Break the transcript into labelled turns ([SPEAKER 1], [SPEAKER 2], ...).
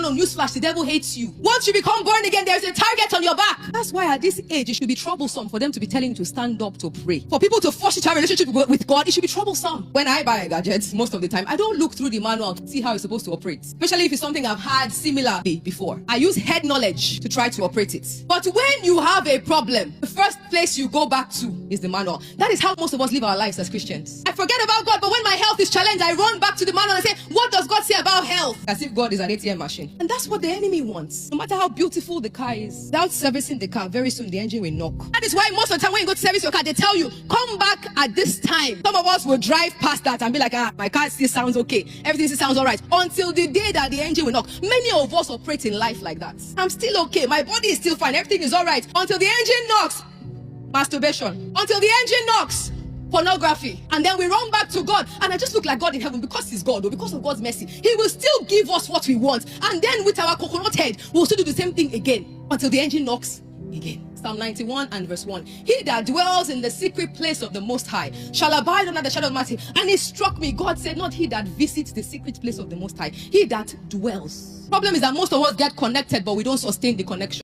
[SPEAKER 1] no, newsflash, the devil hates you. Once you become born again, there's a target on your back. That's why at this age, it should be troublesome for them to be telling you to stand up to pray. For people to force you to have a relationship with God, it should be troublesome. When I buy a gadget, most of the time, I don't look through the manual to see how it's supposed to operate. Especially if it's something I've had similarly before. I use head knowledge to try to operate it. But when you have a problem, the first place you go back to is the manual. That is how most of us live our lives as Christians. I forget about God, but when my health is challenged, I run back to the manual and say, what does God say about health? As if God is an ATM machine. And that's what the enemy wants. No matter how beautiful the car is, without servicing the car, very soon the engine will knock. That is why most of the time when you go to service your car, they tell you, come back at this time. Some of us will drive past that and be like, my car still sounds okay. Everything still sounds all right. Until the day that the engine will knock. Many of us operate in life like that. I'm still okay. My body is still fine. Everything is all right. Until the engine knocks. Masturbation. Until the engine knocks. Pornography. And then we run back to God. And I just look like God in heaven because he's God or because of God's mercy. He will still give us what we want. And then with our coconut head, we'll still do the same thing again. Until the engine knocks again. Psalm 91 and verse 1. He that dwells in the secret place of the Most High shall abide under the shadow of Almighty. And it struck me. God said, not he that visits the secret place of the Most High. He that dwells. Problem is that most of us get connected, but we don't sustain the connection.